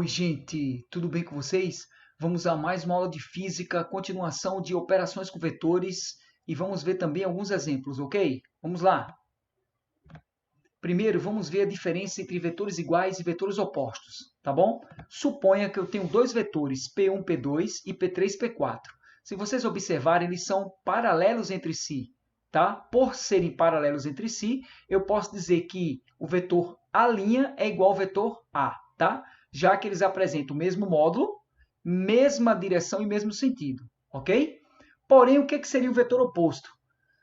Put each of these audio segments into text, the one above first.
Oi, gente, tudo bem com vocês? Vamos a mais uma aula de física, continuação de operações com vetores e vamos ver também alguns exemplos, ok? Vamos lá. Primeiro, vamos ver a diferença entre vetores iguais e vetores opostos, tá bom? Suponha que eu tenho dois vetores, P1, P2 e P3, P4. Se vocês observarem, eles são paralelos entre si, tá? Por serem paralelos entre si, eu posso dizer que o vetor A' é igual ao vetor A, tá? Já que eles apresentam o mesmo módulo, mesma direção e mesmo sentido, ok? Porém, o que seria o vetor oposto?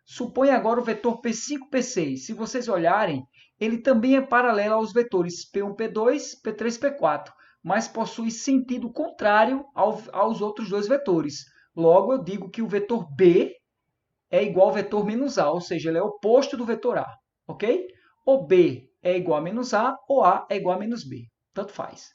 Suponha agora o vetor P5, P6. Se vocês olharem, ele também é paralelo aos vetores P1, P2, P3, P4, mas possui sentido contrário aos outros dois vetores. Logo, eu digo que o vetor B é igual ao vetor menos A, ou seja, ele é oposto do vetor A, ok? Ou B é igual a menos A, ou A é igual a menos B. Tanto faz.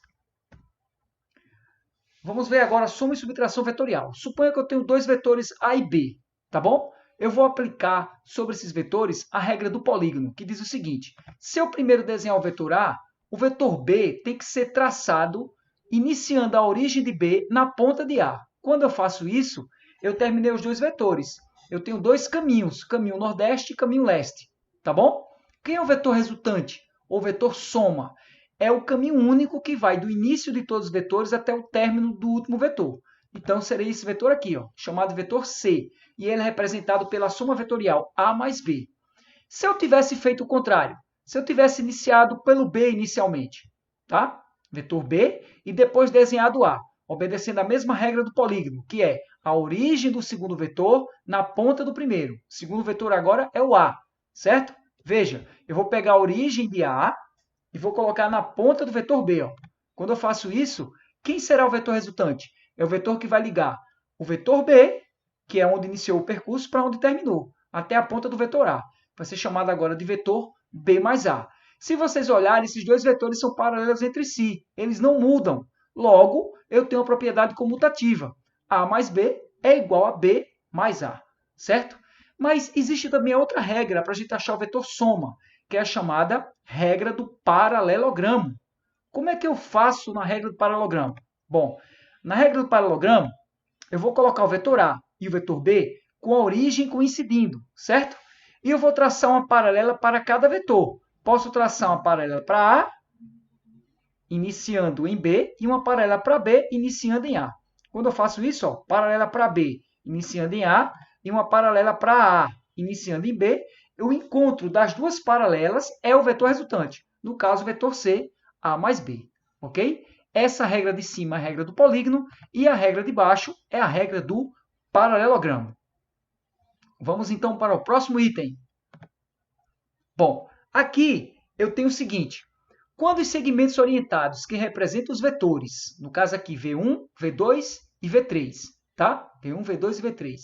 Vamos ver agora a soma e subtração vetorial. Suponha que eu tenho dois vetores A e B, tá bom? Eu vou aplicar sobre esses vetores a regra do polígono, que diz o seguinte: se eu primeiro desenhar o vetor A, o vetor B tem que ser traçado iniciando a origem de B na ponta de A. Quando eu faço isso, eu terminei os dois vetores. Eu tenho dois caminhos, caminho nordeste e caminho leste, tá bom? Quem é o vetor resultante, ou vetor soma? É o caminho único que vai do início de todos os vetores até o término do último vetor. Então, seria esse vetor aqui, ó, chamado vetor C. E ele é representado pela soma vetorial A mais B. Se eu tivesse feito o contrário, se eu tivesse iniciado pelo B inicialmente, tá? Vetor B, e depois desenhado A, obedecendo a mesma regra do polígono, que é a origem do segundo vetor na ponta do primeiro. O segundo vetor agora é o A, certo? Veja, eu vou pegar a origem de A e vou colocar na ponta do vetor B. Ó. Quando eu faço isso, quem será o vetor resultante? É o vetor que vai ligar o vetor B, que é onde iniciou o percurso, para onde terminou, até a ponta do vetor A. Vai ser chamado agora de vetor B mais A. Se vocês olharem, esses dois vetores são paralelos entre si. Eles não mudam. Logo, eu tenho a propriedade comutativa. A mais B é igual a B mais A, certo? Mas existe também outra regra para a gente achar o vetor soma, que é a chamada regra do paralelogramo. Como é que eu faço na regra do paralelogramo? Bom, na regra do paralelogramo, eu vou colocar o vetor A e o vetor B com a origem coincidindo, certo? E eu vou traçar uma paralela para cada vetor. Posso traçar uma paralela para A, iniciando em B, e uma paralela para B, iniciando em A. Quando eu faço isso, ó, paralela para B, iniciando em A, e uma paralela para A, iniciando em B, o encontro das duas paralelas é o vetor resultante. No caso, o vetor C, A mais B. Ok? Essa regra de cima é a regra do polígono e a regra de baixo é a regra do paralelogramo. Vamos então para o próximo item. Bom, aqui eu tenho o seguinte. Quando os segmentos orientados que representam os vetores, no caso aqui V1, V2 e V3, tá? V1, V2 e V3,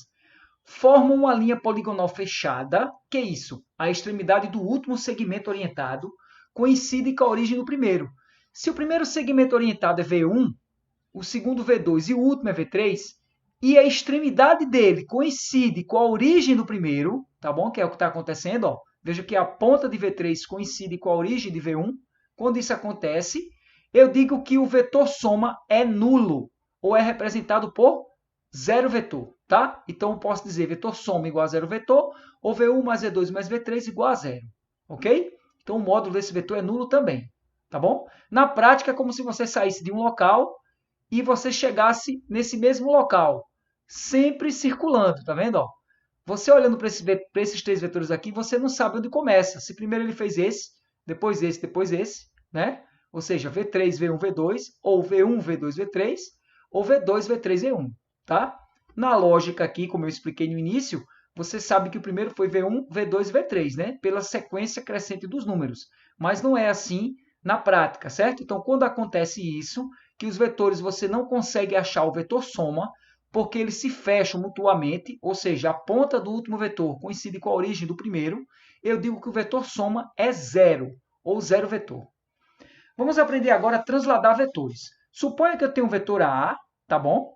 formam uma linha poligonal fechada, que é isso? A extremidade do último segmento orientado coincide com a origem do primeiro. Se o primeiro segmento orientado é V1, o segundo V2 e o último é V3, e a extremidade dele coincide com a origem do primeiro, tá bom? Que é o que está acontecendo, ó. Veja que a ponta de V3 coincide com a origem de V1. Quando isso acontece, eu digo que o vetor soma é nulo, ou é representado por zero vetor, tá? Então, eu posso dizer vetor soma igual a zero vetor, ou V1 mais V2 mais V3 igual a zero, ok? Então, o módulo desse vetor é nulo também, tá bom? Na prática, é como se você saísse de um local e você chegasse nesse mesmo local, sempre circulando, tá vendo? Ó? Você olhando para esses três vetores aqui, você não sabe onde começa. Se primeiro ele fez esse, depois esse, né? Ou seja, V3, V1, V2, ou V1, V2, V3, ou V2, V3, V1, tá? Na lógica aqui, como eu expliquei no início, você sabe que o primeiro foi V1, V2 e V3, né? Pela sequência crescente dos números. Mas não é assim na prática, certo? Então, quando acontece isso, que os vetores você não consegue achar o vetor soma, porque eles se fecham mutuamente, ou seja, a ponta do último vetor coincide com a origem do primeiro, eu digo que o vetor soma é zero, ou zero vetor. Vamos aprender agora a transladar vetores. Suponha que eu tenho um vetor A, tá bom?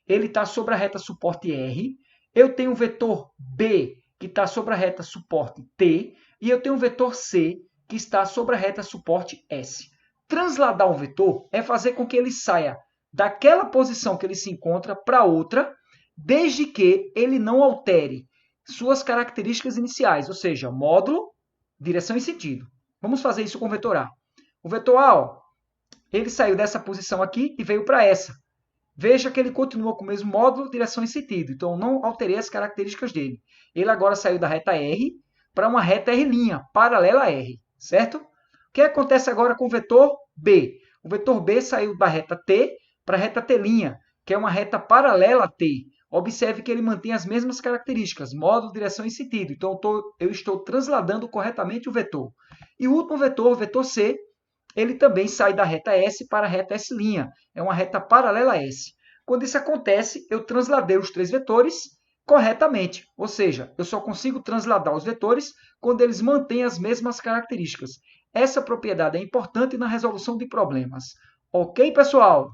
Ele está sobre a reta suporte R. Eu tenho um vetor B, que está sobre a reta suporte T. E eu tenho um vetor C, que está sobre a reta suporte S. Transladar um vetor é fazer com que ele saia daquela posição que ele se encontra para outra, desde que ele não altere suas características iniciais, ou seja, módulo, direção e sentido. Vamos fazer isso com o vetor A. O vetor A, ó, ele saiu dessa posição aqui e veio para essa. Veja que ele continua com o mesmo módulo, direção e sentido. Então, eu não alterei as características dele. Ele agora saiu da reta R para uma reta R', paralela a R, certo? O que acontece agora com o vetor B? O vetor B saiu da reta T para a reta T', que é uma reta paralela a T. Observe que ele mantém as mesmas características, módulo, direção e sentido. Então, eu estou transladando corretamente o vetor. E o último vetor, o vetor C, ele também sai da reta S para a reta S'. É uma reta paralela a S. Quando isso acontece, eu transladei os três vetores corretamente. Ou seja, eu só consigo transladar os vetores quando eles mantêm as mesmas características. Essa propriedade é importante na resolução de problemas. Ok, pessoal?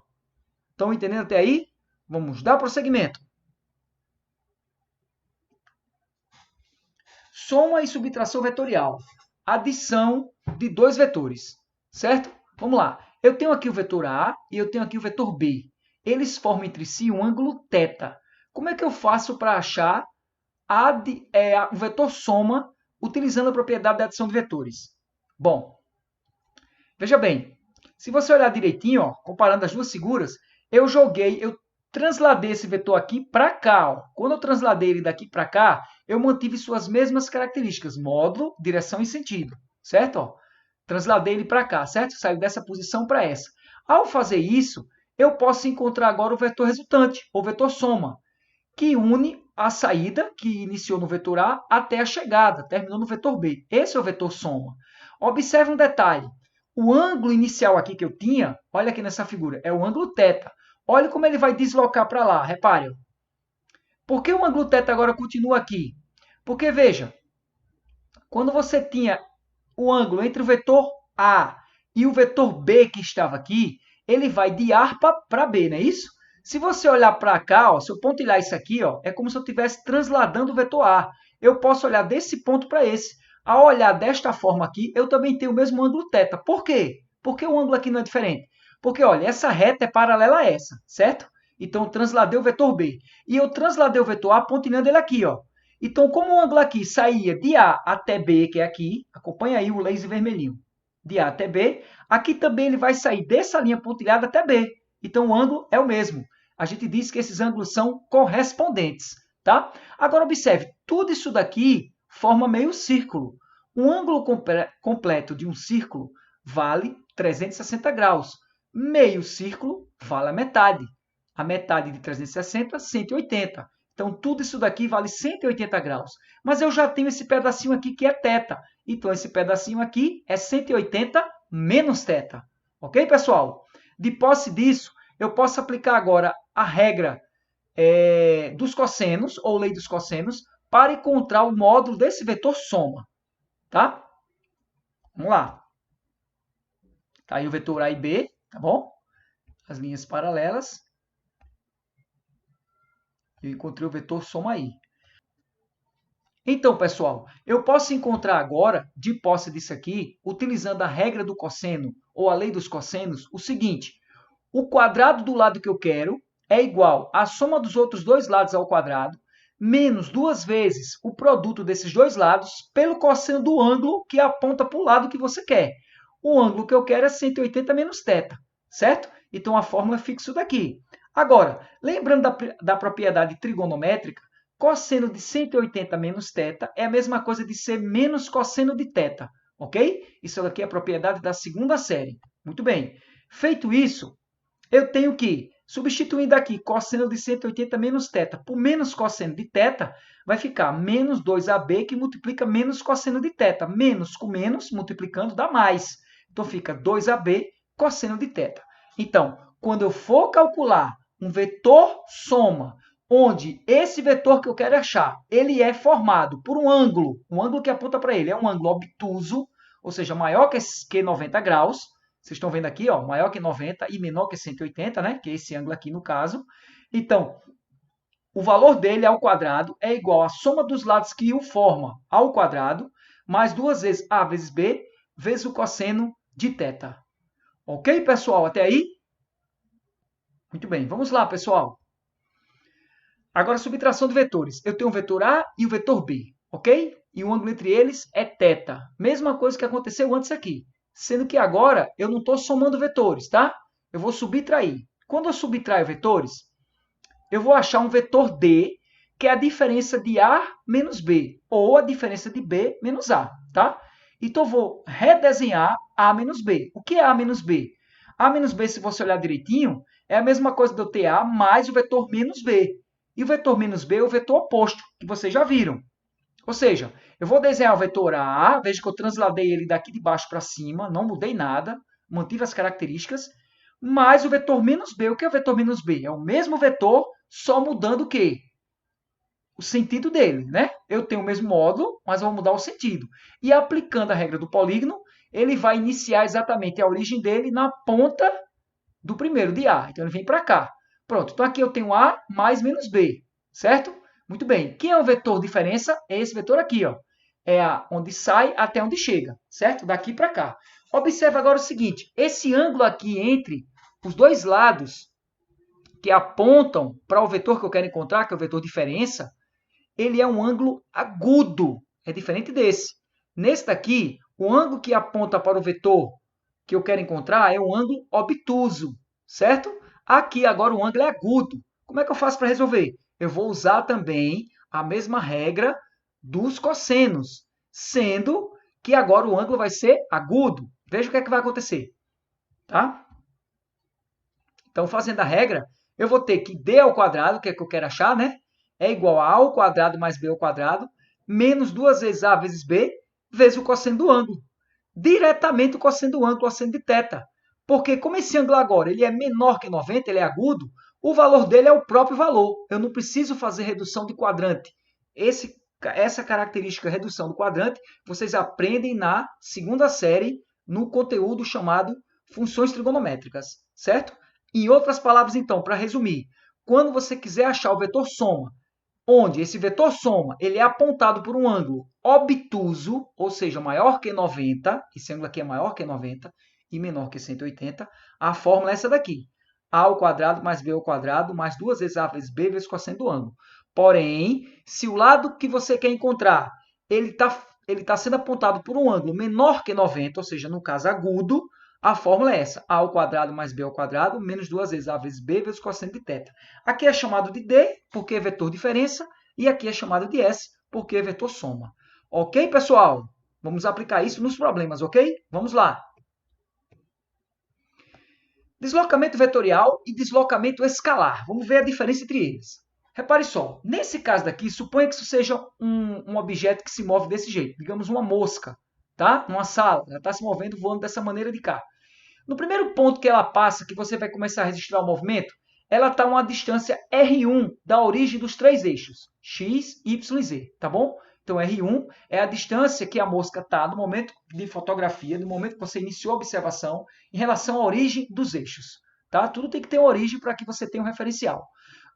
Estão entendendo até aí? Vamos dar prosseguimento. Soma e subtração vetorial. Adição de dois vetores. Certo? Vamos lá. Eu tenho aqui o vetor A e eu tenho aqui o vetor B. Eles formam entre si um ângulo θ. Como é que eu faço para achar o vetor soma utilizando a propriedade da adição de vetores? Bom, veja bem. Se você olhar direitinho, ó, comparando as duas figuras, eu transladei esse vetor aqui para cá. Ó. Quando eu transladei ele daqui para cá, eu mantive suas mesmas características, módulo, direção e sentido. Certo? Ó. Transladei ele para cá, certo? Saiu dessa posição para essa. Ao fazer isso, eu posso encontrar agora o vetor resultante, ou vetor soma, que une a saída, que iniciou no vetor A, até a chegada, terminou no vetor B. Esse é o vetor soma. Observe um detalhe. O ângulo inicial aqui que eu tinha, olha aqui nessa figura, é o ângulo θ. Olha como ele vai deslocar para lá, repare. Por que o ângulo θ agora continua aqui? Porque, veja, quando você tinha o ângulo entre o vetor A e o vetor B que estava aqui, ele vai de A para B, não é isso? Se você olhar para cá, ó, se eu pontilhar isso aqui, ó, é como se eu estivesse transladando o vetor A. Eu posso olhar desse ponto para esse. Ao olhar desta forma aqui, eu também tenho o mesmo ângulo θ. Por quê? Porque o ângulo aqui não é diferente. Porque, olha, essa reta é paralela a essa, certo? Então, eu transladei o vetor B. E eu transladei o vetor A pontilhando ele aqui, ó. Então, como o ângulo aqui saía de A até B, que é aqui, acompanha aí o laser vermelhinho, de A até B, aqui também ele vai sair dessa linha pontilhada até B. Então, o ângulo é o mesmo. A gente diz que esses ângulos são correspondentes, tá? Agora, observe, tudo isso daqui forma meio círculo. Um ângulo completo de um círculo vale 360 graus. Meio círculo vale a metade. A metade de 360, 180. Então, tudo isso daqui vale 180 graus. Mas eu já tenho esse pedacinho aqui que é θ. Então, esse pedacinho aqui é 180 menos θ. Ok, pessoal? De posse disso, eu posso aplicar agora a regra dos cossenos, ou lei dos cossenos, para encontrar o módulo desse vetor soma. Tá? Vamos lá. Tá aí o vetor A e B, tá bom? As linhas paralelas. Eu encontrei o vetor soma aí. Então, pessoal, eu posso encontrar agora, de posse disso aqui, utilizando a regra do cosseno ou a lei dos cossenos, o seguinte: o quadrado do lado que eu quero é igual à soma dos outros dois lados ao quadrado, menos 2 vezes o produto desses dois lados pelo cosseno do ângulo que aponta para o lado que você quer. O ângulo que eu quero é 180 menos θ, certo? Então, a fórmula fixa isso daqui. Agora, lembrando da propriedade trigonométrica, cosseno de 180 menos θ é a mesma coisa de ser menos cosseno de θ, ok? Isso aqui é a propriedade da segunda série. Muito bem. Feito isso, eu tenho que, substituindo aqui cosseno de 180 menos θ por menos cosseno de θ, vai ficar menos 2AB que multiplica menos cosseno de θ. Menos com menos, multiplicando, dá mais. Então, fica 2AB cosseno de θ. Então, quando eu for calcular um vetor soma, onde esse vetor que eu quero achar, ele é formado por um ângulo que aponta para ele é um ângulo obtuso, ou seja, maior que 90 graus. Vocês estão vendo aqui, ó, maior que 90 e menor que 180, né? Que é esse ângulo aqui no caso. Então, o valor dele ao quadrado é igual à soma dos lados que o forma ao quadrado, mais 2 vezes A vezes B, vezes o cosseno de θ. Ok, pessoal? Até aí? Muito bem, vamos lá, pessoal. Agora, subtração de vetores. Eu tenho o vetor A e o vetor B, ok? E o ângulo entre eles é θ. Mesma coisa que aconteceu antes aqui. Sendo que agora eu não estou somando vetores, tá? Eu vou subtrair. Quando eu subtraio vetores, eu vou achar um vetor D, que é a diferença de A menos B, ou a diferença de B menos A, tá? Então, eu vou redesenhar A menos B. O que é A menos B? A menos B, se você olhar direitinho, é a mesma coisa de eu ter A mais o vetor menos B. E o vetor menos B é o vetor oposto, que vocês já viram. Ou seja, eu vou desenhar o vetor A, veja que eu transladei ele daqui de baixo para cima, não mudei nada, mantive as características, mais o vetor menos B. O que é o vetor menos B? É o mesmo vetor, só mudando o quê? O sentido dele, né? Eu tenho o mesmo módulo, mas vou mudar o sentido. E aplicando a regra do polígono, ele vai iniciar exatamente a origem dele na ponta do primeiro, de A. Então, ele vem para cá. Pronto, então aqui eu tenho A mais menos B, certo? Muito bem. Quem é o vetor diferença? É esse vetor aqui, ó. É onde sai até onde chega, certo? Daqui para cá. Observe agora o seguinte, esse ângulo aqui entre os dois lados que apontam para o vetor que eu quero encontrar, que é o vetor diferença, ele é um ângulo agudo, é diferente desse. Nesse daqui, o ângulo que aponta para o vetor que eu quero encontrar é um ângulo obtuso, certo? Aqui agora o ângulo é agudo. Como é que eu faço para resolver? Eu vou usar também a mesma regra dos cossenos, sendo que agora o ângulo vai ser agudo. Veja o que é que vai acontecer, tá? Então, fazendo a regra, eu vou ter que d ao quadrado, que é o que eu quero achar, né? É igual a a ao quadrado mais b ao quadrado, menos 2 vezes a vezes b, vezes o cosseno do ângulo. Diretamente o cosseno do ângulo, cosseno de θ. Porque como esse ângulo agora ele é menor que 90, ele é agudo, o valor dele é o próprio valor. Eu não preciso fazer redução de quadrante. Essa característica redução do quadrante, vocês aprendem na segunda série, no conteúdo chamado funções trigonométricas, certo? Em outras palavras, então, para resumir, quando você quiser achar o vetor soma, onde esse vetor soma ele é apontado por um ângulo obtuso, ou seja, maior que 90, esse ângulo aqui é maior que 90 e menor que 180, a fórmula é essa daqui. A ao quadrado mais b ao quadrado mais 2 vezes a vezes b vezes o cosseno do ângulo. Porém, se o lado que você quer encontrar ele tá sendo apontado por um ângulo menor que 90, ou seja, no caso agudo, a fórmula é essa, a ao quadrado mais b ao quadrado, menos 2 vezes a vezes b vezes cosseno de θ. Aqui é chamado de d, porque é vetor diferença, e aqui é chamado de s, porque é vetor soma. Ok, pessoal? Vamos aplicar isso nos problemas, ok? Vamos lá. Deslocamento vetorial e deslocamento escalar. Vamos ver a diferença entre eles. Repare só, nesse caso daqui, suponha que isso seja um objeto que se move desse jeito, digamos uma mosca, tá? Numa sala, ela está se movendo, voando dessa maneira de cá. No primeiro ponto que ela passa, que você vai começar a registrar o movimento, ela está a uma distância R1 da origem dos três eixos, X, Y e Z, tá bom? Então, R1 é a distância que a mosca está no momento de fotografia, no momento que você iniciou a observação, em relação à origem dos eixos. Tá? Tudo tem que ter uma origem para que você tenha um referencial.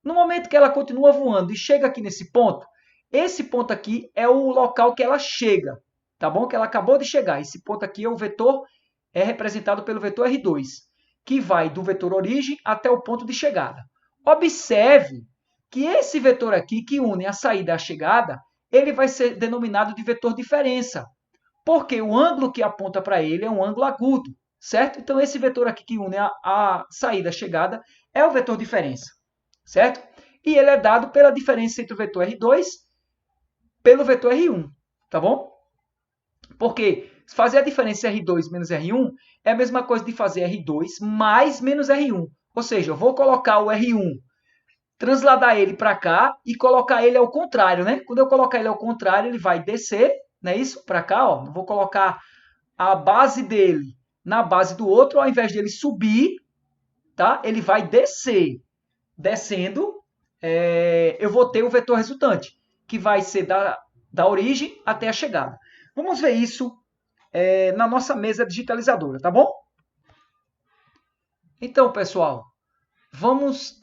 No momento que ela continua voando e chega aqui nesse ponto, esse ponto aqui é o local que ela chega, tá bom? Que ela acabou de chegar. Esse ponto aqui é o vetor, é representado pelo vetor R2, que vai do vetor origem até o ponto de chegada. Observe que esse vetor aqui, que une a saída e a chegada, ele vai ser denominado de vetor diferença, porque o ângulo que aponta para ele é um ângulo agudo, certo? Então, esse vetor aqui que une a saída e a chegada é o vetor diferença, certo? E ele é dado pela diferença entre o vetor R2 pelo vetor R1, tá bom? Porque fazer a diferença R2 menos R1 é a mesma coisa de fazer R2 mais menos R1. Ou seja, eu vou colocar o R1, transladar ele para cá e colocar ele ao contrário, né? Quando eu colocar ele ao contrário, ele vai descer, não é isso? Para cá, ó. Eu vou colocar a base dele na base do outro, ao invés de ele subir, tá? Ele vai descer. Descendo, eu vou ter o vetor resultante, que vai ser da origem até a chegada. Vamos ver isso na nossa mesa digitalizadora, tá bom? Então, pessoal, vamos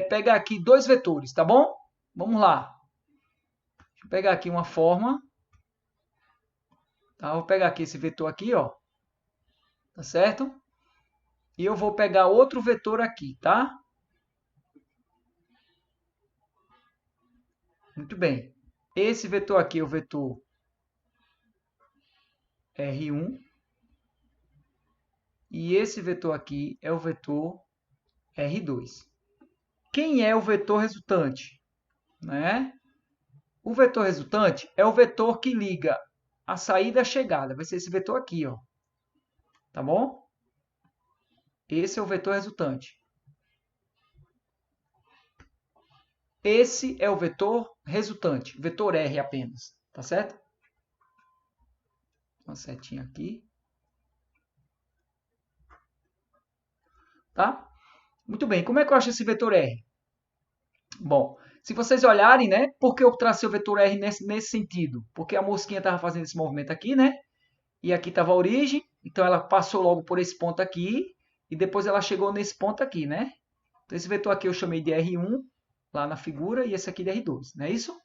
pegar aqui dois vetores, tá bom? Vamos lá. Deixa eu pegar aqui uma forma. Tá? Vou pegar aqui esse vetor aqui, ó. Tá certo? E eu vou pegar outro vetor aqui, tá? Muito bem. Esse vetor aqui é o vetor R1. E esse vetor aqui é o vetor R2. Quem é o vetor resultante? Né? O vetor resultante é o vetor que liga a saída e a chegada. Vai ser esse vetor aqui, ó. Tá bom? Esse é o vetor resultante. Esse é o vetor resultante, vetor R apenas, tá certo? Uma setinha aqui. Tá? Muito bem, como é que eu acho esse vetor R? Bom, se vocês olharem, né, por que eu tracei o vetor R nesse sentido? Porque a mosquinha estava fazendo esse movimento aqui, né? E aqui estava a origem, então ela passou logo por esse ponto aqui, e depois ela chegou nesse ponto aqui, né? Então esse vetor aqui eu chamei de R1, lá na figura, e esse aqui de R2, não é isso?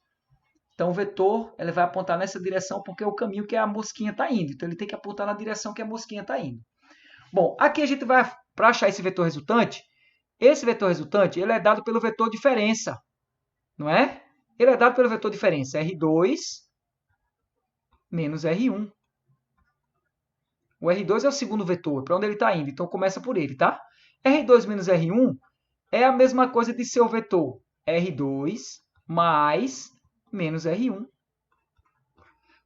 Então o vetor ele vai apontar nessa direção porque é o caminho que a mosquinha está indo. Então ele tem que apontar na direção que a mosquinha está indo. Bom, aqui a gente vai, para achar esse vetor resultante, esse vetor resultante ele é dado pelo vetor diferença, não é? Ele é dado pelo vetor diferença, R2 menos R1. O R2 é o segundo vetor, para onde ele está indo, então começa por ele, tá? R2 menos R1 é a mesma coisa de ser o vetor R2 mais menos R1.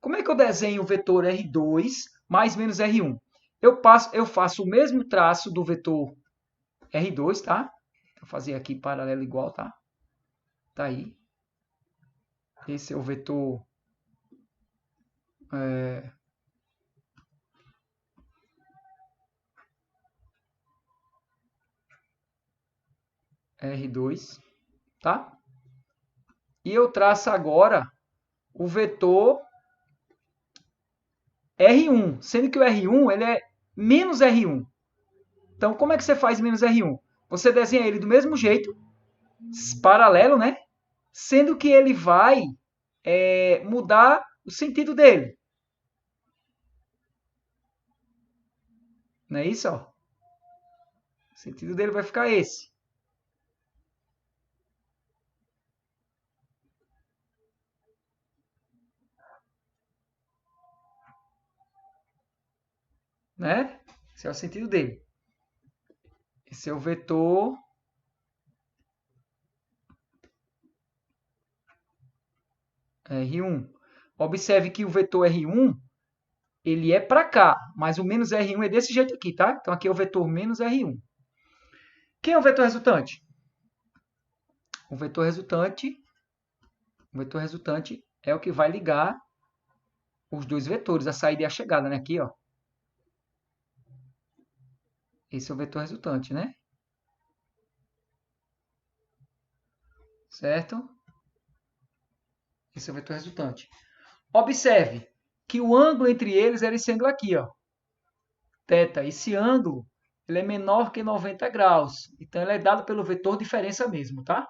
Como é que eu desenho o vetor R2 mais menos R1? Eu faço o mesmo traço do vetor R2, tá? Vou fazer aqui paralelo igual, tá? Tá aí. Esse é o vetor R2, tá? E eu traço agora o vetor R1, sendo que o R1 ele é menos R1. Então, como é que você faz menos R1? Você desenha ele do mesmo jeito, paralelo, né? Sendo que ele vai mudar o sentido dele. Não é isso? Ó? O sentido dele vai ficar esse. Né? Esse é o sentido dele. Esse é o vetor R1. Observe que o vetor R1 ele é para cá, mas o menos R1 é desse jeito aqui, tá? Então aqui é o vetor menos R1. Quem é o vetor resultante? O vetor resultante é o que vai ligar os dois vetores, a saída e a chegada, né? Aqui, ó. Esse é o vetor resultante, né? Certo? Esse é o vetor resultante. Observe que o ângulo entre eles era esse ângulo aqui, ó. Θ. Esse ângulo ele é menor que 90 graus. Então, ele é dado pelo vetor diferença mesmo, tá?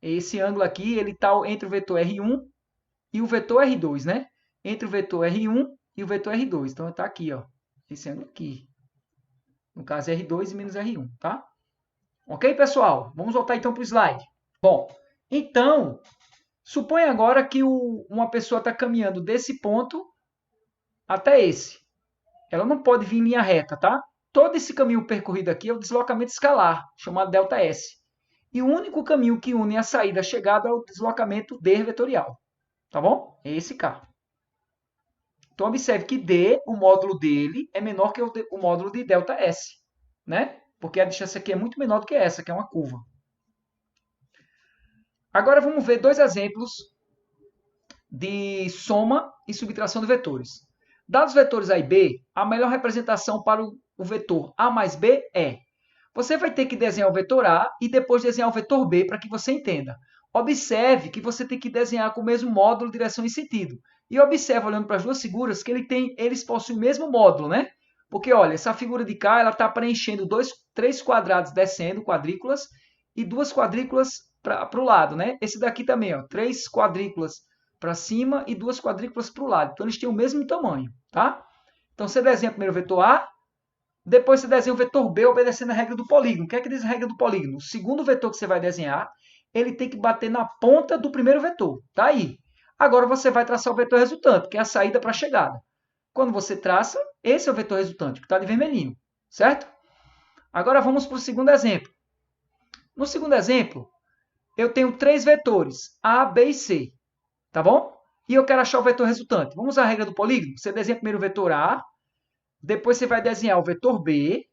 Esse ângulo aqui, ele está entre o vetor R1 e o vetor R2, né? Entre o vetor R1 e o vetor R2. Então, está aqui, ó. Esse ângulo aqui. No caso, R2 e menos R1, tá? Ok, pessoal? Vamos voltar então para o slide. Bom, então, suponha agora que uma pessoa está caminhando desse ponto até esse. Ela não pode vir em linha reta, tá? Todo esse caminho percorrido aqui é o deslocamento escalar, chamado ΔS. E o único caminho que une a saída e a chegada é o deslocamento D vetorial. Tá bom? É esse K. Então, observe que D, o módulo dele, é menor que o módulo de ΔS. Né? Porque a distância aqui é muito menor do que essa, que é uma curva. Agora, vamos ver dois exemplos de soma e subtração de vetores. Dados os vetores A e B, a melhor representação para o vetor A mais B é... Você vai ter que desenhar o vetor A e depois desenhar o vetor B para que você entenda. Observe que você tem que desenhar com o mesmo módulo, direção e sentido. E observe, olhando para as duas figuras, que eles possuem o mesmo módulo, né? Porque, olha, essa figura de cá, ela está preenchendo três quadrados descendo, quadrículas, e duas quadrículas para o lado, né? Esse daqui também, ó, três quadrículas para cima e duas quadrículas para o lado. Então, eles têm o mesmo tamanho, tá? Então, você desenha primeiro o vetor A, Depois você desenha o vetor B obedecendo a regra do polígono. O que é que diz a regra do polígono? O segundo vetor que você vai desenhar, ele tem que bater na ponta do primeiro vetor. Tá aí. Agora você vai traçar o vetor resultante, que é a saída para a chegada. Quando você traça, esse é o vetor resultante, que está de vermelhinho. Certo? Agora vamos para o segundo exemplo. No segundo exemplo, eu tenho 3 vetores, A, B e C. Tá bom? E eu quero achar o vetor resultante. Vamos usar a regra do polígono? Você desenha primeiro o vetor A, depois você vai desenhar o vetor B.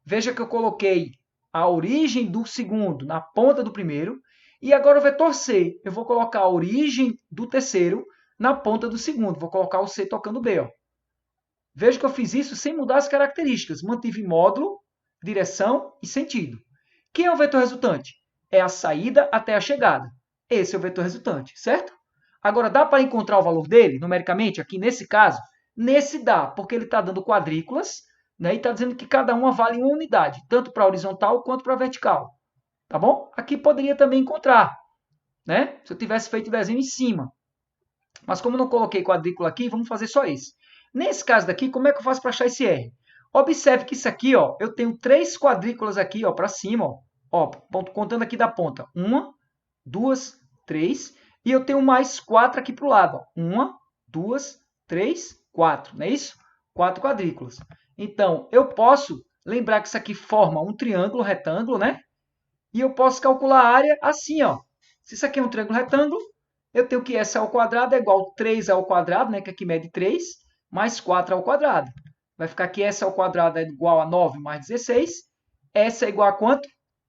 Veja que eu coloquei a origem do segundo na ponta do primeiro. E agora o vetor C. Eu vou colocar a origem do terceiro na ponta do segundo. Vou colocar o C tocando B. Ó. Veja que eu fiz isso sem mudar as características. Mantive módulo, direção e sentido. Quem é o vetor resultante? É a saída até a chegada. Esse é o vetor resultante, certo? Agora, dá para encontrar o valor dele, numericamente, aqui nesse caso? Nesse dá, porque ele está dando quadrículas, né, e está dizendo que cada uma vale uma unidade, tanto para a horizontal quanto para a vertical. Tá bom? Aqui poderia também encontrar, né? Se eu tivesse feito o desenho em cima. Mas como não coloquei quadrícula aqui, vamos fazer só esse. Nesse caso daqui, como é que eu faço para achar esse R? Observe que isso aqui, ó, eu tenho 3 quadrículas aqui, ó, para cima, ó, contando aqui da ponta. 1, 2, 3. E eu tenho mais 4 aqui para o lado. Ó. 1, 2, 3, 4. Não é isso? 4 quadrículas. Então, eu posso lembrar que isso aqui forma um triângulo retângulo, né? E eu posso calcular a área assim, ó. Se isso aqui é um triângulo retângulo, eu tenho que S ao quadrado é igual a 3 ao quadrado, né? Que aqui mede 3, mais 4 ao quadrado. Vai ficar que S ao quadrado é igual a 9 mais 16. S é igual a quanto?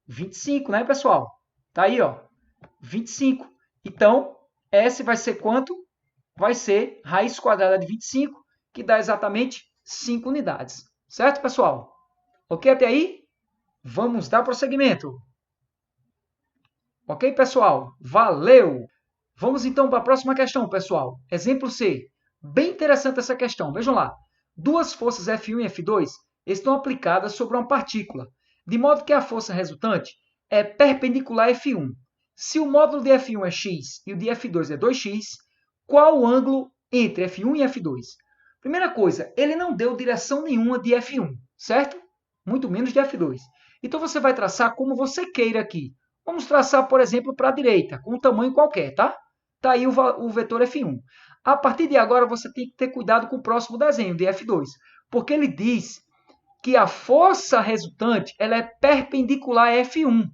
25, né, pessoal? Tá aí, ó. 25. Então, S vai ser quanto? Vai ser raiz quadrada de 25, que dá exatamente 5 unidades. Certo, pessoal? Ok até aí? Vamos dar prosseguimento. Ok, pessoal? Valeu! Vamos então para a próxima questão, pessoal. Exemplo C. Bem interessante essa questão. Vejam lá. Duas forças F1 e F2 estão aplicadas sobre uma partícula, de modo que a força resultante é perpendicular a F1. Se o módulo de F1 é x e o de F2 é 2x, qual o ângulo entre F1 e F2? Primeira coisa, ele não deu direção nenhuma de F1, certo? Muito menos de F2. Então você vai traçar como você queira aqui. Vamos traçar, por exemplo, para a direita, com um tamanho qualquer, tá? Está aí o vetor F1. A partir de agora, você tem que ter cuidado com o próximo desenho, de F2, porque ele diz que a força resultante ela é perpendicular a F1.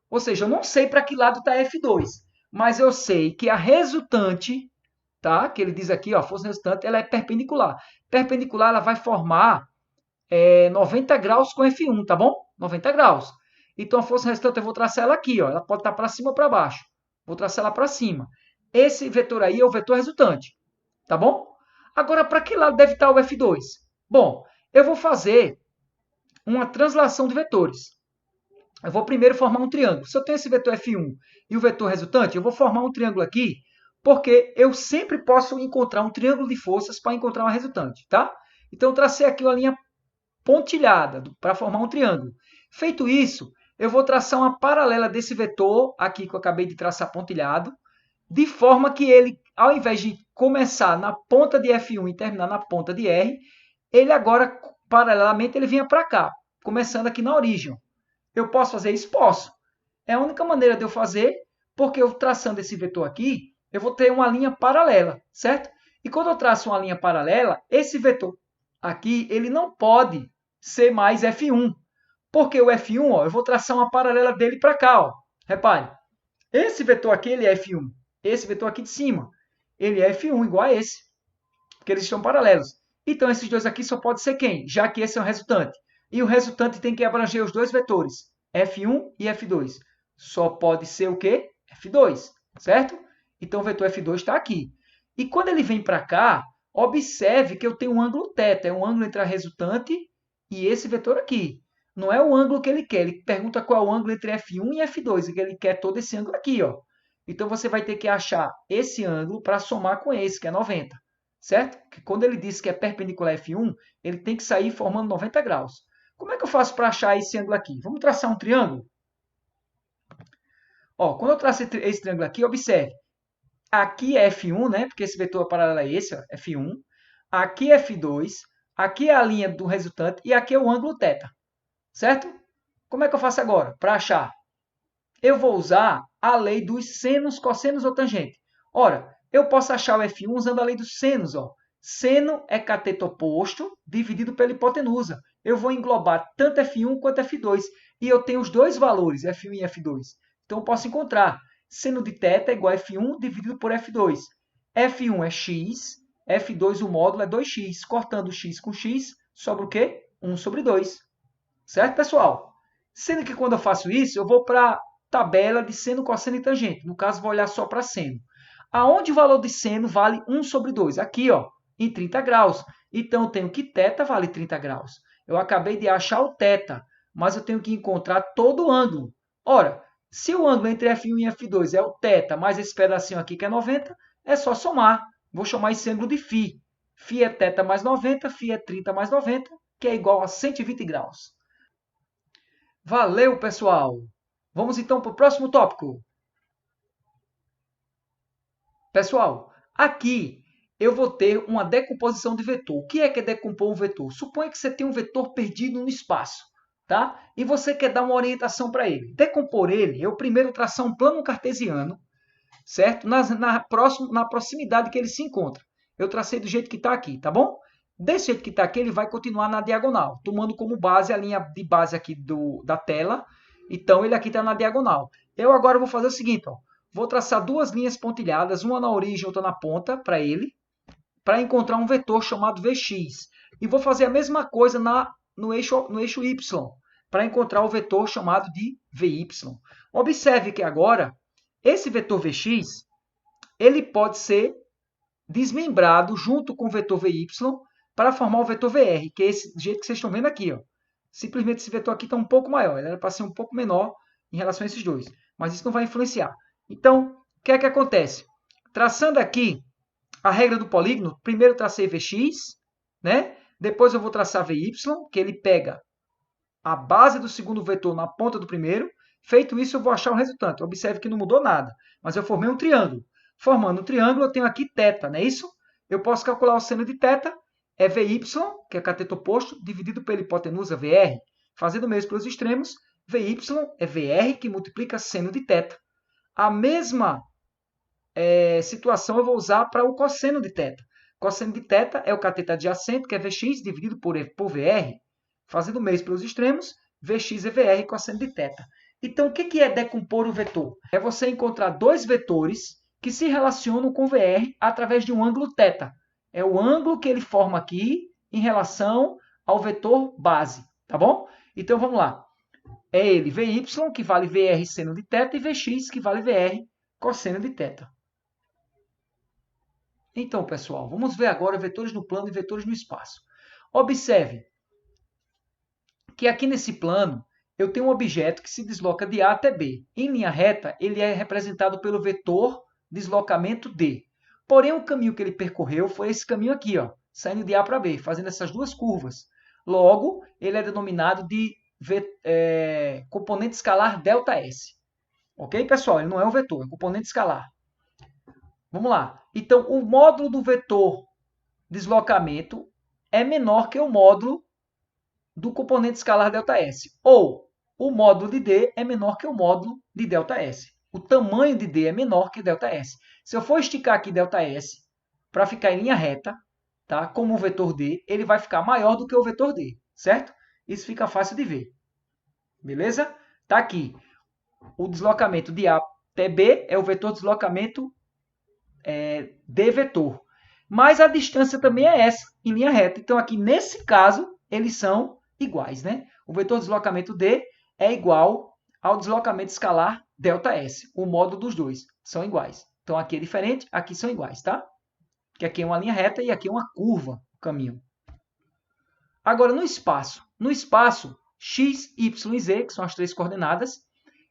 Ou seja, eu não sei para que lado está F2, mas eu sei que a resultante, tá? Que ele diz aqui, ó, a força resultante, ela é perpendicular. Perpendicular, ela vai formar 90 graus com F1, tá bom? 90 graus. Então, a força resultante, eu vou traçar ela aqui, ó. Ela pode estar para cima ou para baixo. Vou traçar ela para cima. Esse vetor aí é o vetor resultante, tá bom? Agora, para que lado deve estar o F2? Bom, eu vou fazer uma translação de vetores. Eu vou primeiro formar um triângulo. Se eu tenho esse vetor F1 e o vetor resultante, eu vou formar um triângulo aqui, porque eu sempre posso encontrar um triângulo de forças para encontrar uma resultante, tá? Então, eu tracei aqui uma linha pontilhada para formar um triângulo. Feito isso, eu vou traçar uma paralela desse vetor aqui que eu acabei de traçar pontilhado, de forma que ele, ao invés de começar na ponta de F1 e terminar na ponta de R, ele agora, paralelamente, ele vinha para cá, começando aqui na origem. Eu posso fazer isso? Posso. É a única maneira de eu fazer, porque eu traçando esse vetor aqui, eu vou ter uma linha paralela, certo? E quando eu traço uma linha paralela, esse vetor aqui, ele não pode ser mais F1. Porque o F1, ó, eu vou traçar uma paralela dele para cá. Ó. Repare, esse vetor aqui ele é F1. Esse vetor aqui de cima, ele é F1 igual a esse. Porque eles estão paralelos. Então, esses dois aqui só pode ser quem? Já que esse é o resultante. E o resultante tem que abranger os dois vetores, F1 e F2. Só pode ser o quê? F2, certo? Então, o vetor F2 está aqui. E quando ele vem para cá, observe que eu tenho um ângulo θ. É um ângulo entre a resultante e esse vetor aqui. Não é o ângulo que ele quer. Ele pergunta qual é o ângulo entre F1 e F2. E ele quer todo esse ângulo aqui. Ó. Então, você vai ter que achar esse ângulo para somar com esse, que é 90. Certo? Que quando ele diz que é perpendicular a F1, ele tem que sair formando 90 graus. Como é que eu faço para achar esse ângulo aqui? Vamos traçar um triângulo? Ó, quando eu traço esse triângulo aqui, observe. Aqui é F1, né? Porque esse vetor paralelo é esse, ó, F1. Aqui é F2. aqui é a linha do resultante e aqui é o ângulo θ, certo? Como é que eu faço agora para achar? Eu vou usar a lei dos senos, cossenos ou tangente. Ora, eu posso achar o F1 usando a lei dos senos. Ó. Seno é cateto oposto dividido pela hipotenusa. Eu vou englobar tanto F1 quanto F2. E eu tenho os dois valores, F1 e F2. Então, eu posso encontrar seno de θ é igual a F1 dividido por F2. F1 é x, F2 o módulo é 2x. Cortando x com x, sobra o quê? 1 sobre 2. Certo, pessoal? Sendo que quando eu faço isso, eu vou para tabela de seno, cosseno e tangente. No caso, vou olhar só para seno. Aonde o valor de seno vale 1 sobre 2? Aqui, ó, em 30 graus. Então, eu tenho que θ vale 30 graus. Eu acabei de achar o θ, mas eu tenho que encontrar todo o ângulo. Ora, se o ângulo entre F1 e F2 é o θ, mais esse pedacinho aqui que é 90, é só somar. Vou chamar esse ângulo de φ. Φ é θ mais 90, Φ é 30 mais 90, que é igual a 120 graus. Valeu, pessoal! Vamos então para o próximo tópico. Pessoal, aqui eu vou ter uma decomposição de vetor. O que é decompor um vetor? Suponha que você tem um vetor perdido no espaço, tá? E você quer dar uma orientação para ele. Decompor ele, eu primeiro traçar um plano cartesiano, certo? Na proximidade que ele se encontra. Eu tracei do jeito que está aqui, tá bom? Desse jeito que está aqui, ele vai continuar na diagonal, tomando como base a linha de base aqui da tela. Então, ele aqui está na diagonal. Eu agora vou fazer o seguinte, ó. Vou traçar duas linhas pontilhadas, uma na origem e outra na ponta, para ele, para encontrar um vetor chamado Vx. E vou fazer a mesma coisa no eixo y, para encontrar o vetor chamado de Vy. Observe que agora, esse vetor Vx, ele pode ser desmembrado junto com o vetor Vy para formar o vetor Vr, que é esse jeito que vocês estão vendo aqui. Ó. Simplesmente esse vetor aqui está um pouco maior, ele era para ser um pouco menor em relação a esses dois, mas isso não vai influenciar. Então, o que é que acontece? Traçando aqui a regra do polígono, primeiro tracei Vx, né? Depois eu vou traçar Vy, que ele pega a base do segundo vetor na ponta do primeiro. Feito isso, eu vou achar o resultante. Observe que não mudou nada, mas eu formei um triângulo. Formando um triângulo, eu tenho aqui θ, não é isso? Eu posso calcular o seno de θ, é Vy, que é cateto oposto, dividido pela hipotenusa Vr. Fazendo o mesmo pelos extremos, Vy é Vr, que multiplica seno de θ. A mesma situação eu vou usar para o cosseno de θ. Cosseno de θ é o cateto adjacente, que é Vx, dividido por Vr. Fazendo o mesmo pelos extremos, Vx é Vr, cosseno de θ. Então, o que é decompor o vetor? É você encontrar dois vetores que se relacionam com Vr através de um ângulo θ. É o ângulo que ele forma aqui em relação ao vetor base, tá bom? Então, vamos lá. É ele, Vy, que vale Vr seno de θ, e Vx, que vale Vr cosseno de θ. Então, pessoal, vamos ver agora vetores no plano e vetores no espaço. Observe que aqui nesse plano eu tenho um objeto que se desloca de A até B. Em linha reta, ele é representado pelo vetor deslocamento D. Porém, o caminho que ele percorreu foi esse caminho aqui, ó, saindo de A para B, fazendo essas duas curvas. Logo, ele é denominado de componente escalar ΔS. Ok, pessoal? Ele não é um vetor, é um componente escalar. Vamos lá. Então, o módulo do vetor deslocamento é menor que o módulo do componente escalar ΔS. Ou o módulo de D é menor que o módulo de ΔS. O tamanho de D é menor que ΔS. Se eu for esticar aqui ΔS para ficar em linha reta, tá? Como o vetor D, ele vai ficar maior do que o vetor D, certo? Isso fica fácil de ver. Beleza? Tá aqui. O deslocamento de A até B é o vetor deslocamento D vetor. Mas a distância também é essa, em linha reta. Então, aqui, nesse caso, eles são iguais, né? O vetor deslocamento D é igual ao deslocamento escalar ΔS. O módulo dos dois são iguais. Então, aqui é diferente, aqui são iguais, tá? Que aqui é uma linha reta e aqui é uma curva, o caminho. Agora, no espaço, x, y e z, que são as três coordenadas,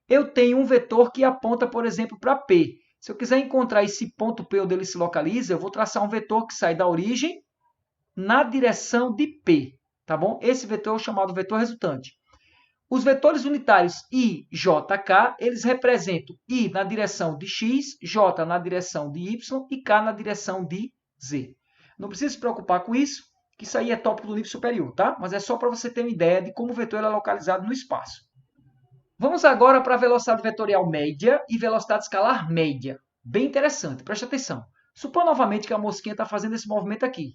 eu tenho um vetor que aponta, por exemplo, para P. Se eu quiser encontrar esse ponto P onde ele se localiza, eu vou traçar um vetor que sai da origem na direção de P, tá bom? Esse vetor é o chamado vetor resultante. Os vetores unitários I, J, K, eles representam I na direção de X, J na direção de Y e K na direção de Z. Não precisa se preocupar com isso. que isso aí é tópico do nível superior, tá? Mas é só para você ter uma ideia de como o vetor é localizado no espaço. Vamos agora para a velocidade vetorial média e velocidade escalar média. Bem interessante, preste atenção. Suponha novamente que a mosquinha está fazendo esse movimento aqui,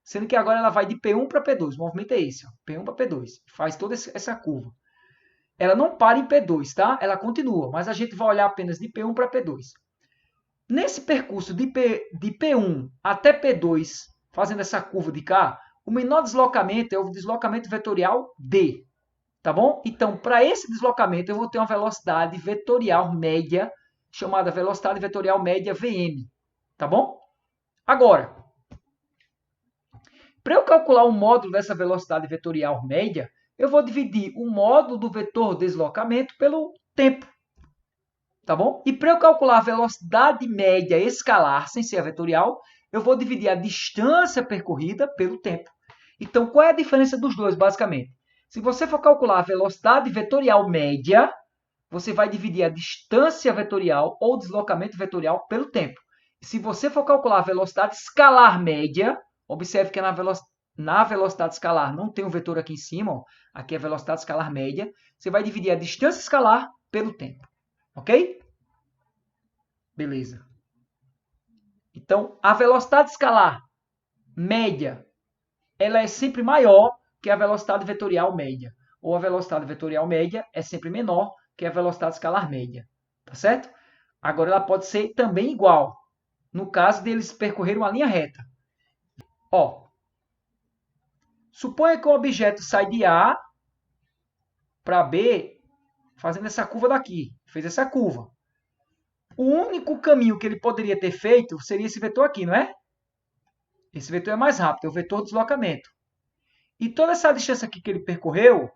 sendo que agora ela vai de P1 para P2. O movimento é esse, ó, P1 para P2. Faz toda essa curva. Ela não para em P2, tá? Ela continua, mas a gente vai olhar apenas de P1 para P2. Nesse percurso de P1 até P2, fazendo essa curva de cá, o menor deslocamento é o deslocamento vetorial D. Tá bom? Então, para esse deslocamento, eu vou ter uma velocidade vetorial média, chamada velocidade vetorial média Vm. Tá bom? Agora, para eu calcular o módulo dessa velocidade vetorial média, eu vou dividir o módulo do vetor deslocamento pelo tempo. Tá bom? E para eu calcular a velocidade média escalar, sem ser a vetorial, eu vou dividir a distância percorrida pelo tempo. Então, qual é a diferença dos dois, basicamente? Se você for calcular a velocidade vetorial média, você vai dividir a distância vetorial ou deslocamento vetorial pelo tempo. E se você for calcular a velocidade escalar média, observe que na velocidade escalar não tem um vetor aqui em cima, ó, aqui é a velocidade escalar média, você vai dividir a distância escalar pelo tempo. Ok? Beleza. Então, a velocidade escalar média, ela é sempre maior que a velocidade vetorial média. Ou a velocidade vetorial média é sempre menor que a velocidade escalar média. Tá certo? Agora, ela pode ser também igual, no caso deles percorrerem uma linha reta. Ó, suponha que o objeto sai de A para B, fazendo essa curva daqui. Fez essa curva. O único caminho que ele poderia ter feito seria esse vetor aqui, não é? Esse vetor é mais rápido, é o vetor de deslocamento. E toda essa distância aqui que ele percorreu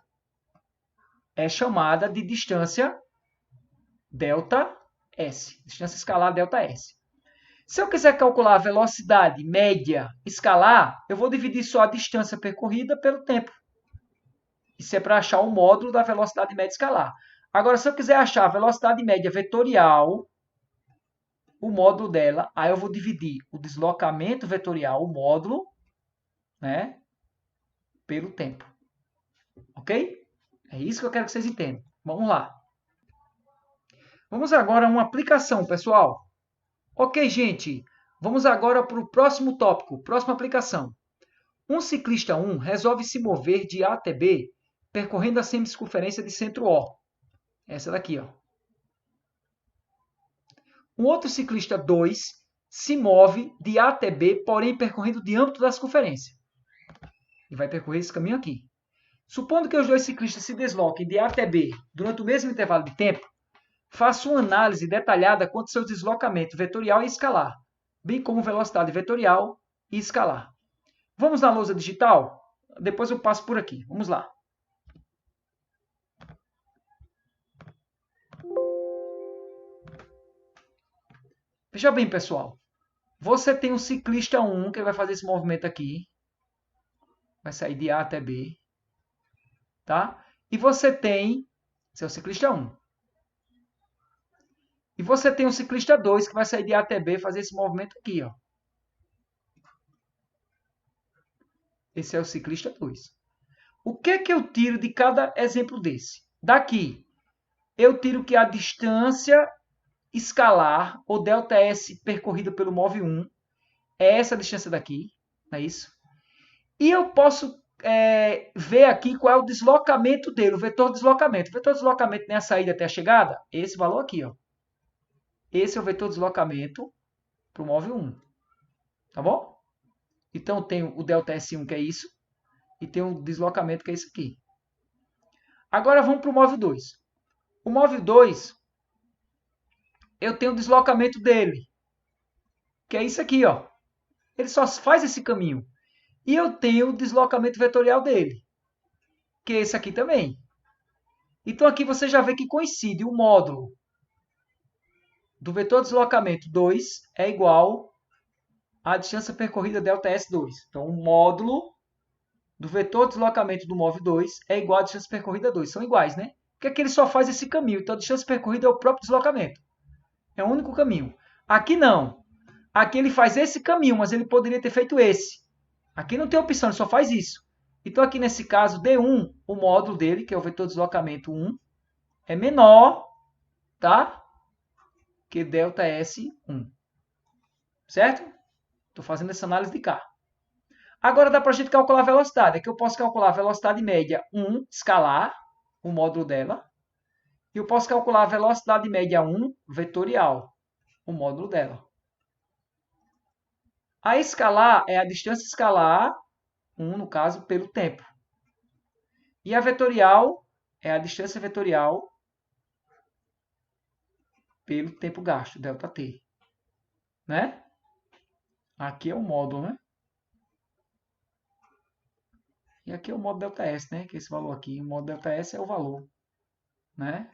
é chamada de distância ΔS. Distância escalar ΔS. Se eu quiser calcular a velocidade média escalar, eu vou dividir só a distância percorrida pelo tempo. Isso é para achar o módulo da velocidade média escalar. Agora, se eu quiser achar a velocidade média vetorial, o módulo dela, aí eu vou dividir o deslocamento vetorial, o módulo, né, pelo tempo. Ok? É isso que eu quero que vocês entendam. Vamos lá. Vamos agora a uma aplicação, pessoal. Ok, gente. Vamos agora para o próximo tópico, próxima aplicação. Um ciclista 1 resolve se mover de A até B, percorrendo a semicircunferência de centro O. Essa daqui, ó. Um outro ciclista 2 se move de A até B, porém percorrendo o diâmetro da circunferência. E vai percorrer esse caminho aqui. Supondo que os dois ciclistas se desloquem de A até B durante o mesmo intervalo de tempo, faça uma análise detalhada quanto ao seu deslocamento vetorial e escalar, bem como velocidade vetorial e escalar. Vamos na lousa digital? Depois eu passo por aqui. Vamos lá. Veja bem, pessoal. Você tem um ciclista 1 que vai fazer esse movimento aqui. Vai sair de A até B. Tá? E você tem seu ciclista 1. E você tem um ciclista 2 que vai sair de A até B e fazer esse movimento aqui, ó. Esse é o ciclista 2. O que é que eu tiro de cada exemplo desse? Daqui, eu tiro que a distância escalar, ou ΔS percorrida pelo móvel 1, é essa distância daqui, não é isso? E eu posso ver aqui qual é o deslocamento dele, o vetor de deslocamento. O vetor de deslocamento nem a saída até a chegada, esse valor aqui, ó. Esse é o vetor de deslocamento para o móvel 1. Tá bom? Então, tem o ΔS1, que é isso, e tem o deslocamento, que é isso aqui. Agora, vamos para o móvel 2. O móvel 2, eu tenho o deslocamento dele, que é isso aqui, ó. Ele só faz esse caminho. E eu tenho o deslocamento vetorial dele, que é esse aqui também. Então, aqui você já vê que coincide o módulo do vetor de deslocamento 2 é igual à distância percorrida ΔS2. Então, o módulo do vetor de deslocamento do móvel 2 é igual à distância percorrida 2. São iguais, né? Porque aqui ele só faz esse caminho. Então, a distância percorrida é o próprio deslocamento. É o único caminho. Aqui não. Aqui ele faz esse caminho, mas ele poderia ter feito esse. Aqui não tem opção, ele só faz isso. Então, aqui nesse caso, D1, o módulo dele, que é o vetor de deslocamento 1, é menor, tá? Que delta S1. Certo? Estou fazendo essa análise de K. Agora dá para a gente calcular a velocidade. Aqui eu posso calcular a velocidade média 1, escalar, o módulo dela. E eu posso calcular a velocidade média 1, vetorial, o módulo dela. A escalar é a distância escalar, 1 no caso, pelo tempo. E a vetorial é a distância vetorial pelo tempo gasto, ΔT. Né? Aqui é o módulo, né? E aqui é o módulo ΔS, né? Que é esse valor aqui. O módulo ΔS é o valor, né?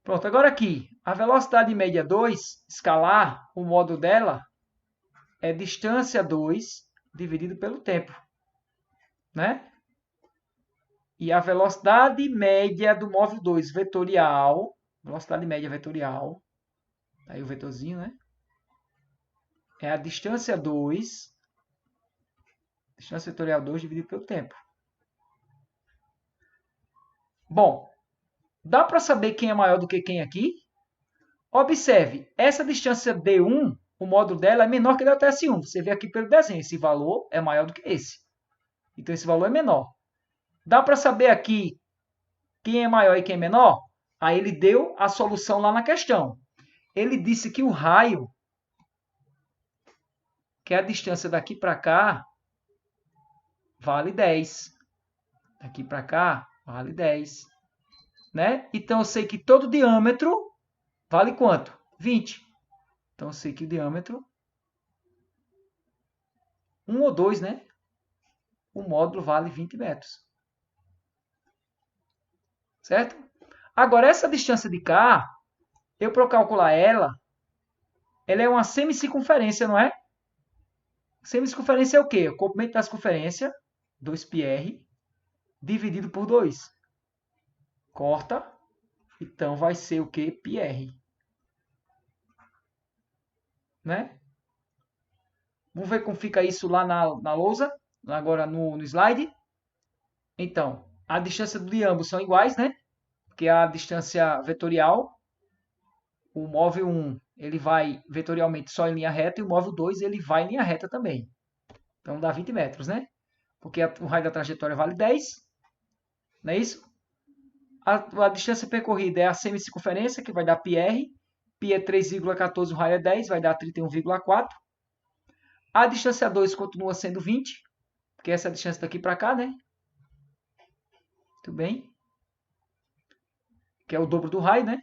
Pronto, agora aqui. A velocidade média 2, escalar, o módulo dela é distância 2 dividido pelo tempo, né? E a velocidade média do móvel 2 vetorial, velocidade média vetorial, aí o vetorzinho, né? É a distância 2, distância vetorial 2 dividido pelo tempo. Bom, dá para saber quem é maior do que quem aqui? Observe, essa distância D1, o módulo dela é menor que ΔS1. Você vê aqui pelo desenho, esse valor é maior do que esse. Então, esse valor é menor. Dá para saber aqui quem é maior e quem é menor? Aí ele deu a solução lá na questão. Ele disse que o raio, que é a distância daqui para cá, vale 10. Daqui para cá, vale 10. Né? Então, eu sei que todo diâmetro vale quanto? 20. Então, eu sei que o diâmetro, 1 ou 2, né? O módulo vale 20 metros. Certo? Agora, essa distância de cá, eu para calcular ela é uma semicircunferência, não é? Semicircunferência é o quê? O comprimento da circunferência, 2πr, dividido por 2. Corta. Então, vai ser o quê? πr. Né? Vamos ver como fica isso lá na lousa, agora no slide. Então, a distância de ambos são iguais, né? Porque a distância vetorial, o móvel 1, ele vai vetorialmente só em linha reta, e o móvel 2, ele vai em linha reta também. Então, dá 20 metros, né? Porque o raio da trajetória vale 10, não é isso? A distância percorrida é a semicircunferência, que vai dar πr. Π é 3,14, o raio é 10, vai dar 31,4. A distância 2 continua sendo 20, porque essa é a distância daqui para cá, né? Muito bem. Que é o dobro do raio, né?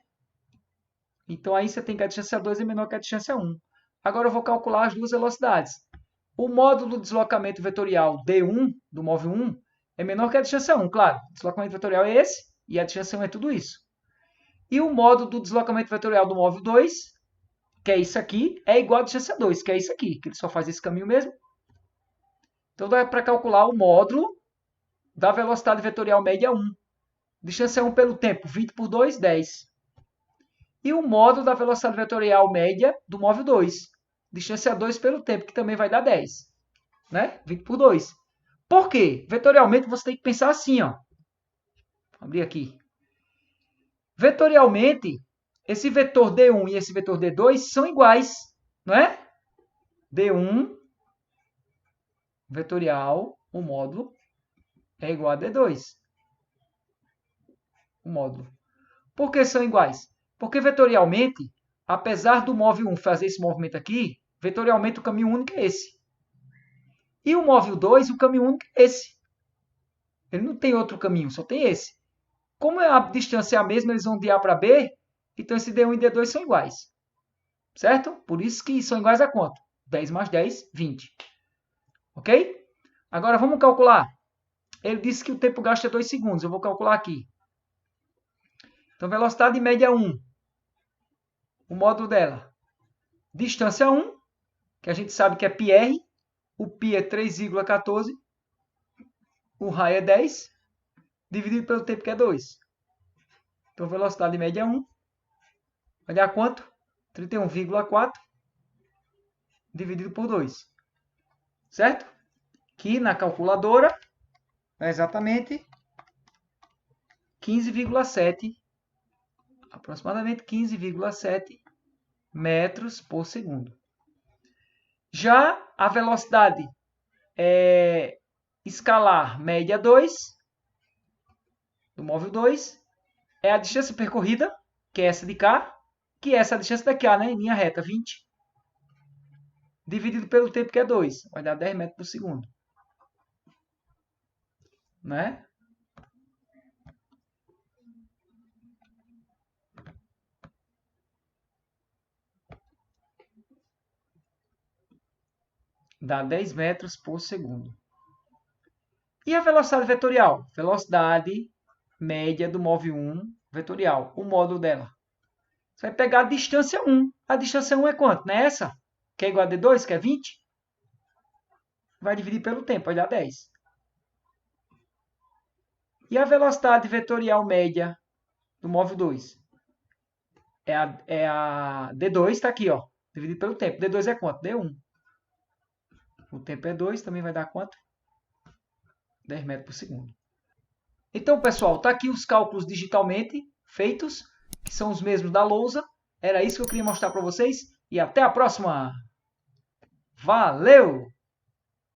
Então, aí você tem que a distância 2 é menor que a distância 1. Agora, eu vou calcular as duas velocidades. O módulo do deslocamento vetorial D1, do móvel 1, é menor que a distância 1, claro. O deslocamento vetorial é esse, e a distância 1 é tudo isso. E o módulo do deslocamento vetorial do móvel 2, que é isso aqui, é igual a distância 2, que é isso aqui, que ele só faz esse caminho mesmo. Então, dá para calcular o módulo da velocidade vetorial média 1. Distância 1 pelo tempo, 20 por 2, 10. E o módulo da velocidade vetorial média do móvel 2. Distância 2 pelo tempo, que também vai dar 10. Né? 20 por 2. Por quê? Vetorialmente, você tem que pensar assim. Ó. Vou abrir aqui. Vetorialmente, esse vetor D1 e esse vetor D2 são iguais. Não é? D1 vetorial, o módulo, é igual a D2. O módulo. Por que são iguais? Porque vetorialmente, apesar do móvel 1 fazer esse movimento aqui, vetorialmente o caminho único é esse. E o móvel 2, o caminho único é esse. Ele não tem outro caminho, só tem esse. Como a distância é a mesma, eles vão de A para B, então esse D1 e D2 são iguais. Certo? Por isso que são iguais a quanto? 10 mais 10, 20. Ok? Agora vamos calcular. Ele disse que o tempo gasto é 2 segundos. Eu vou calcular aqui. Então, velocidade média 1. O módulo dela. Distância 1, que a gente sabe que é πr. O π é 3,14. O raio é 10. Dividido pelo tempo, que é 2. Então, velocidade média 1. Vai dar quanto? 31,4. dividido por 2. Certo? Que na calculadora é exatamente 15,7, aproximadamente 15,7 metros por segundo. Já a velocidade escalar média 2, do móvel 2, é a distância percorrida, que é essa de cá, que é essa distância daqui, né, em linha reta, 20, dividido pelo tempo, que é 2, vai dar 10 metros por segundo. Né? Dá 10 metros por segundo. E a velocidade vetorial? Velocidade média do móvel 1 vetorial, o módulo dela. Você vai pegar a distância 1. A distância 1 é quanto? Não é essa? Que é igual a D2, que é 20? Vai dividir pelo tempo, vai dar 10. E a velocidade vetorial média do móvel 2? É a D2, está aqui, ó, dividido pelo tempo. D2 é quanto? D1. O tempo é 2, também vai dar quanto? 10 metros por segundo. Então, pessoal, está aqui os cálculos digitalmente feitos, que são os mesmos da lousa. Era isso que eu queria mostrar para vocês. E até a próxima! Valeu!